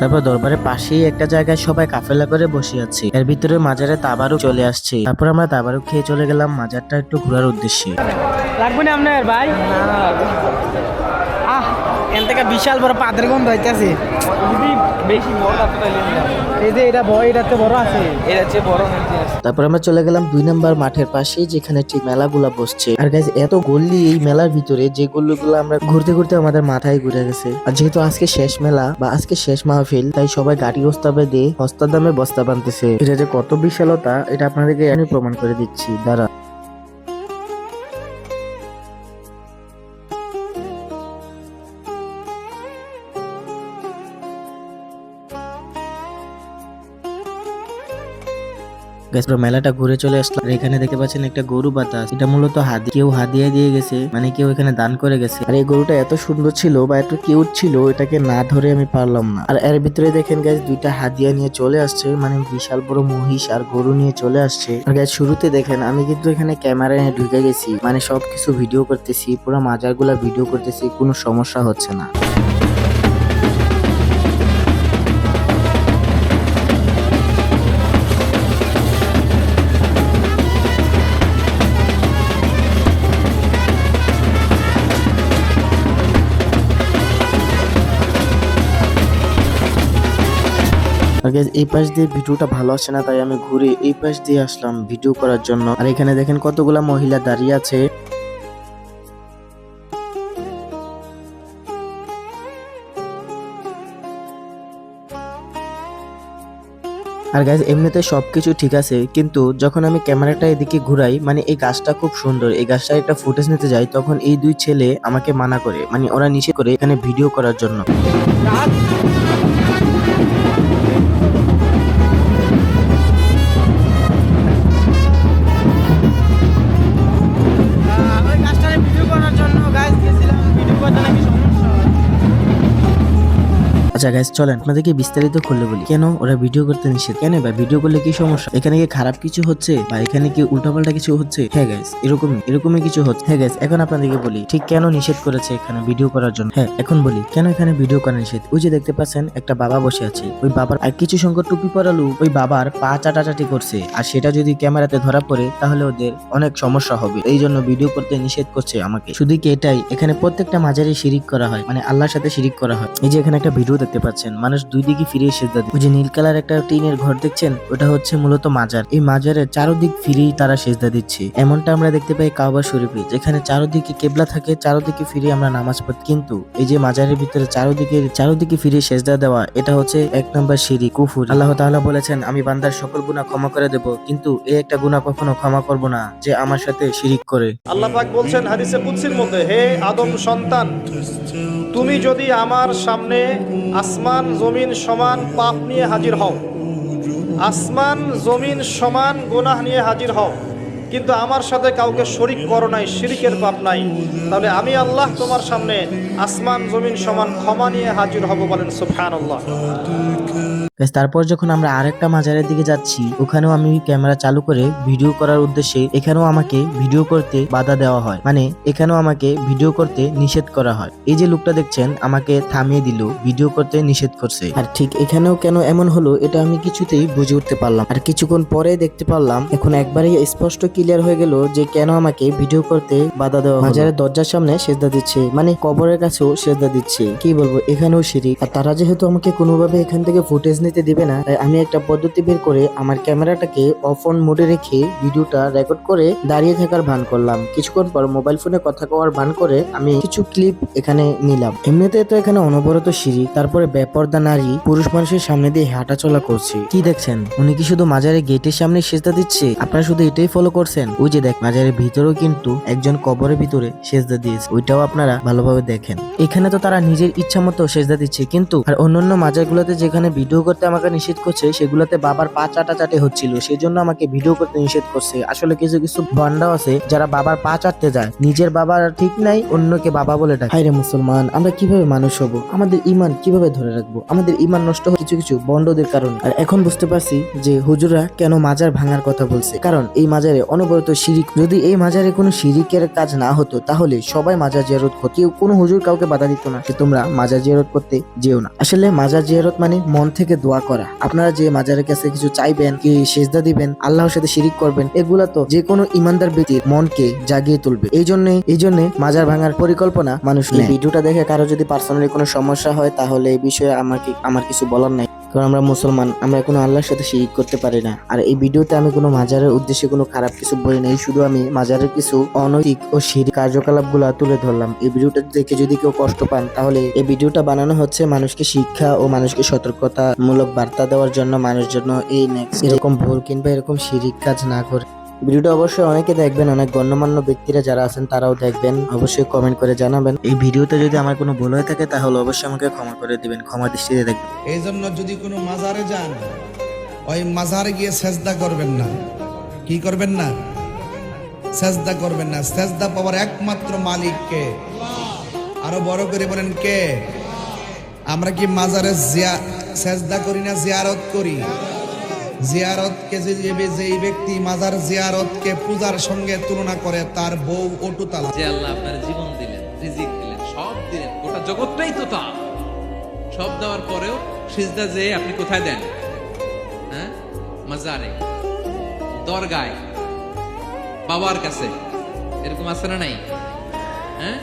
তারপর দরবারের পাশেই একটা জায়গায় সবাই কাফেলা করে বসে আছে, এর ভিতরে মাজারে তাবারুক চলে আসছে। তারপর আমরা তাবারুক খেয়ে চলে গেলাম মাজারটা একটু ঘোরার উদ্দেশ্যে। লাগবে না আপনার ভাই? এখান থেকে বিশাল বড় পাদের গন্ধ হইতেছে। যদি বেশি বড় আছে তাহলে এই যে এটা বড়, এটা তো বড় আছে, এটা হচ্ছে বড় হইতে আছে। তারপর আমরা চলে গেলাম 2 নম্বর মাঠের পাশে, যেখানে ঠিক মেলাগুলা বসছে। আর গাইজ এত গল্লি এই মেলার ভিতরে, যে গল্লিগুলো আমরা ঘুরতে ঘুরতে আমাদের মাথায় ঘুরে গেছে। আর যেহেতু আজকে শেষ মেলা বা আজকে শেষ মাহফিল, তাই সবাই গাড়ি ওস্তাবে দিয়ে সস্তা দামে বস্তা বানতেছে। এটা যে কত বিশালতা এটা আপনাদেরকে আমি প্রমাণ করে দিচ্ছি, দাঁড়া। মেলাটা ঘুরে চলে আসলাম। এখানে দেখতে পাচ্ছেন একটা গরু বাতাস, এটা মূলত কেউ হাদিয়া দিয়ে গেছে, মানে কেউ এখানে দান করে গেছে। আর এই গরুটা এত সুন্দর ছিল বা এত কিউট ছিল, এটাকে না ধরে আমি পারলাম না। আর এর ভিতরে দেখেন গাইজ 2টা হাদিয়া নিয়ে চলে আসছে, মানে বিশাল বড় মহিষ আর গরু নিয়ে চলে আসছে। আর গাইজ শুরুতে দেখেন আমি কিন্তু এখানে ক্যামেরা নিয়ে ঢুকে গেছি, মানে সবকিছু ভিডিও করতেছি, পুরো মাজারগুলা ভিডিও করতেছি, কোনো সমস্যা হচ্ছে না। এই পাশ দিয়ে ভিডিওটা ভালো আসে না, তাই আমি ঘুরে এই পাশ দিয়ে আসলাম ভিডিও করার জন্য। আর এখানে দেখেন কতগুলা মহিলা দাঁড়িয়ে আছে। আর গাইজ এমনিতে সবকিছু ঠিক আছে, কিন্তু যখন আমি ক্যামেরাটা এদিকে ঘুরাই, মানে এই গাছটা খুব সুন্দর, এই গাছটা একটা ফুটেজ নিতে যাই, তখন এই 2 ছেলে আমাকে মানা করে, মানে ওরা নিষেধ করে এখানে ভিডিও করার জন্য। আচ্ছা গাইস চলেন আপনাদেরকে বিস্তারিত খুলে বলি, কেন ওরা ভিডিও করতে নিষেধ, কেন বা ভিডিও করলে কি সমস্যা, এখানে কি খারাপ কিছু হচ্ছে বা এখানে কি উল্টাপাল্টা কিছু হচ্ছে? হ্যাঁ গাইস এরকমই কিছু হচ্ছে। হ্যাঁ গাইস এখন আপনাদেরকে বলি ঠিক কেন নিষেধ করেছে এখানে ভিডিও করার জন্য। হ্যাঁ এখন বলি কেন এখানে ভিডিও করা নিষেধ। ওই যে দেখতে পাচ্ছেন একটা বাবা বসে আছে, ওই বাবার আর কিছু সংখ্যক টুপি পরালু ওই বাবার পা চাটাচাটি করছে, আর সেটা যদি ক্যামেরাতে ধরা পড়ে তাহলে ওদের অনেক সমস্যা হবে, এই জন্য ভিডিও করতে নিষেধ করছে আমাকে। শুধু কি এটাই, এখানে প্রত্যেকটা মাজারে শিরিক করা হয়, মানে আল্লাহর সাথে শিরিক করা হয়। এই যে এখানে একটা ভিডিও দেখতে পাচ্ছেন, মানুষ 2 দিকে ফিরে সেজদা দেয়। ওই যে নীল কালার একটা টিনের ঘর দেখছেন, ওটা হচ্ছে মূলত মাজার। এই মাজারের চারদিক ফিরেই তারা সেজদা দিচ্ছে। এমনটা আমরা দেখতে পাই কাবা শরীফে, যেখানে চারদিকে কেবলা থাকে, চারদিকে ফিরে আমরা নামাজ পড়ি। কিন্তু এই যে মাজারের ভিতরে চারদিকে ফিরে সেজদা দেওয়া, এটা হচ্ছে 1 নম্বর শিরিক, কুফর। আল্লাহ তাআলা বলেছেন আমি বান্দার সকল গুনাহ ক্ষমা করে দেব, কিন্তু এই একটা গুনাহ কখনো ক্ষমা করব না যে আমার সাথে শিরিক করে। আল্লাহ পাক বলছেন হাদিসে কুদসির মধ্যে, হে আদম সন্তান, তুমি যদি আমার সামনে আসমান জমিন সমান পাপ নিয়ে হাজির হও, আসমান জমিন সমান গুনাহ নিয়ে হাজির হও, কিন্তু আমার সাথে কাউকে শরীক করো নাই, শিরিকের পাপ নাই, তাহলে আমি আল্লাহ তোমার সামনে আসমান জমিন সমান ক্ষমা নিয়ে হাজির হব। বলেন সুবহানাল্লাহ। তারপর যখন আমরা আরেকটা মাজারের দিকে যাচ্ছি, ওখানেও আমি ক্যামেরা চালু করে ভিডিও করার উদ্দেশ্যে, এখানেও আমাকে ভিডিও করতে বাধা দেওয়া হয়, মানে এখানেও আমাকে ভিডিও করতে নিষেধ করা হয়। এই যে লোকটা দেখছেন আমাকে থামিয়ে দিল, ভিডিও করতে নিষেধ করছে। আর ঠিক এখানেও কেন এমন হলো এটা আমি কিছুতেই বুঝে উঠতে পারলাম। আর কিছুক্ষণ পরে দেখতে পারলাম, এখন একবারেই স্পষ্ট ক্লিয়ার হয়ে গেল যে কেন আমাকে ভিডিও করতে বাধা দেওয়া হয়। মাজারের দরজার সামনে সেজদা দিচ্ছে, মানে কবরের কাছেও সেজদা দিচ্ছে, কি বলবো এখানেও শিরিক। আর তারা যেহেতু আমাকে কোনোভাবে এখান থেকে ফুটেজ নিতে দিবে না, তাই আমি একটা পদ্ধতি বের করে আমার ক্যামেরাটাকে অফ অন মোডে রেখে ভিডিওটা রেকর্ড করে দাঁড়িয়ে থাকার ভান করলাম। কিছুক্ষণ পর মোবাইল ফোনে কথা কওয়ার ভান করে আমি কিছু ক্লিপ এখানে নিলাম। এমনিতে তো এখানে অনবরত শিরিক, তারপরে বেপরদা নারী পুরুষ মানুষের সামনে দিয়ে হাঁটা চলা করছে। কি দেখছেন, উনি কি শুধু মাজারের গেটের সামনে সেজদা দিচ্ছে? আপনারা শুধু এটাই ফলো করছেন? ওই যে দেখ মাজারের ভিতরেও কিন্তু একজন কবরের ভিতরে সেজদা দিয়েছে, ওইটাও আপনারা ভালোভাবে দেখেন। এখানে তো তারা নিজের ইচ্ছা মতো সেজদা দিচ্ছে, কিন্তু আর অন্যান্য মাজারগুলোতে যেখানে ভিডিও করতে আমাকে নিষেধ করছে, সেগুলোতে বাবার পা চাটাচাটি হচ্ছিল, সেই জন্য আমাকে ভিডিও করতে নিষেধ করছে। আসলে কিছু কিছু বান্দাও আছে যারা বাবার পা চাটতে যায়, নিজের বাবার ঠিক নাই, অন্যকে বাবা বলে ডাকে। হায়রে মুসলমান, আমরা কিভাবে মানুষ হব? আমাদের ঈমান কিভাবে ধরে রাখবো? আমাদের ঈমান নষ্ট হয় কিছু কিছু বন্ডদের কারণে। আর এখন বুঝতে পারছি যে হুজুরা কেন মাজার ভাঙার কথা বলছে, কারণ এই মাজারে অনবরত শিরিক। যদি এই মাজারে কোনো শিরিকের কাজ না হতো তাহলে সবাই মাজার জিয়ারত করত, কেউ কোনো হুজুর কাউকে বাধা দিত না যে তোমরা মাজার জিয়ারত করতে যেও না। আসলে মাজার জিয়ারত মানে মন থেকে দোয়া করা। আপনারা যে মাজারের কাছে কিছু চাইবেন, কি সেজদা দিবেন, আল্লাহর সাথে শিরিক করবেন, এগুলা তো যে কোনো ইমানদার ব্যক্তির মনকে জাগিয়ে তুলবে। এই জন্য মাজার ভাঙার পরিকল্পনা মানুষ নেয়। ভিডিওটা দেখে কারো যদি পার্সোনালি কোনো সমস্যা হয় তাহলে এই বিষয়ে আমার কিছু বলার নাই, কারণ আমরা মুসলমান, আমরা কোনো আল্লাহর সাথে শিরিক করতে পারি না। আর এই ভিডিওতে আমি কোনো মাজারের উদ্দেশ্যে কোনো খারাপ কিছু বলি নাই, শুধু আমি মাজারের কিছু অনৈতিক ও শিরিক কার্যকলাপ গুলা তুলে ধরলাম। এই ভিডিওটা দেখে যদি কেউ কষ্ট পান তাহলে এই ভিডিওটা বানানো হচ্ছে মানুষকে শিক্ষা ও মানুষকে সতর্কতামূলক বার্তা দেওয়ার জন্য, মানুষ জন্য এই নেক্সট এরকম ভুল কিংবা এরকম শিরিক কাজ না করে। ভিডিওটা অবশ্যই অনেকে দেখবেন, অনেক গণ্যমান্য ব্যক্তিরা যারা আছেন তারাও দেখবেন, অবশ্যই কমেন্ট করে জানাবেন। এই ভিডিওতে যদি আমার কোনো ভুল হয়ে থাকে তাহলে অবশ্যই আমাকে ক্ষমা করে দিবেন, ক্ষমা দৃষ্টিতে দেখবেন। এই জন্য যদি কোনো মাজারে যান, ওই মাজারে গিয়ে সেজদা করবেন না। কি করবেন না? সেজদা করবেন না। সেজদা পাওয়ার একমাত্র মালিক কে? আরো বড় করে বলেন কে? আমরা কি মাজারে সেজদা করি না জিয়ারত করি? জিয়ারতকে যেই ব্যক্তি মাজার জিয়ারতকে পূজার সঙ্গে তুলনা করে তার বউ অটু তালা। যে আল্লাহ আপনার জীবন দিলেন, রিজিক দিলেন, সব দিলেন, গোটা জগৎটাই তো তা, সব দেওয়ার পরেও সিজদা যে আপনি কোথায় দেন? হ্যাঁ, মাজারে, দরগায়, বাবার কাছে। এরকম আছে না নাই? হ্যাঁ,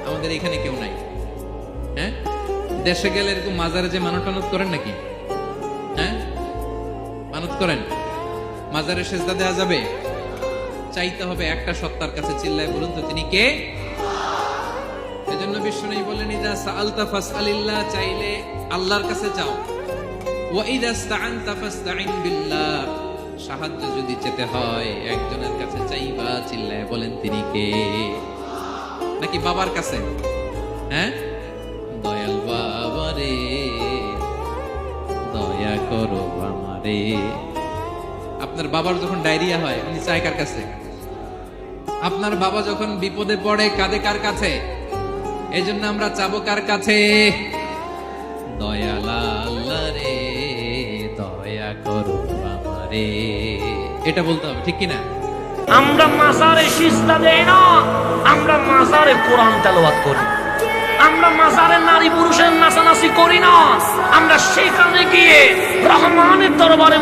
আমাদের এখানে কেউ নাই। হ্যাঁ, দেশে গেলে এরকম মাজারে যে মানত টানত করেন নাকি? হ্যাঁ, মানত করেন? মাজারে সেজদা দেওয়া যাবে? চাইতে হবে একটা সত্তার কাছে। চিল্লায় বলুন তো তিনি কে? এজন্য বিষ্ণু বলেন, ইদা সাআলতা ফাসআলিল্লাহ, চাইলে আল্লাহর কাছে চাও। ওয়া ইদা ইসতাআনতা ফাসতাইন বিল্লাহ, সাহায্য যদি চেতে হয় একজনের কাছে চাইবা। চিল্লায় বলেন তিনি কে? নাকি বাবার কাছে? হ্যাঁ, দয়াল বাবা রে, দয়া করো আমারে। আপনার বাবার যখন ডায়রিয়া হয় উনি চায় কার কাছে? আপনার বাবা যখন বিপদে পড়ে কাঁদে কার কাছে? এই জন্য আমরা চাবো কার কাছে? দয়াল আল্লাহ রে, দয়া করো আমারে। এটা বলতে হবে, ঠিক কিনা? আমরা মাজারে সিজদা দেই না, আমরা মাজারে কোরআন তেলাওয়াত করি। আমরা মাজারে নারী পুরুষের নাচানাচি করি না, আমরা সেখানে গিয়ে রহমানের দরবারে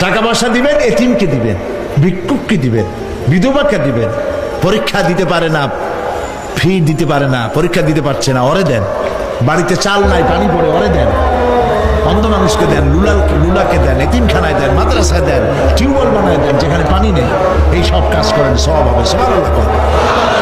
টাকা পয়সা দিবেন, এতিমকে দিবেন, ভিক্ষুককে দিবেন, বিধবাকে দিবেন। পরীক্ষা দিতে পারে না, ফি দিতে পারে না, পরীক্ষা দিতে পারছে না, ওরে দেন। বাড়িতে চাল নাই, পানি পড়ে, ওরে দেন। অন্ধ মানুষকে দেন, লুলাকে দেন, এতিমখানায় দেন, মাদ্রাসায় দেন, টিউবওয়েল বানায় দেন যেখানে পানি নেই। এই সব কাজ করেন, সব হবে। সুবহানাল্লাহ।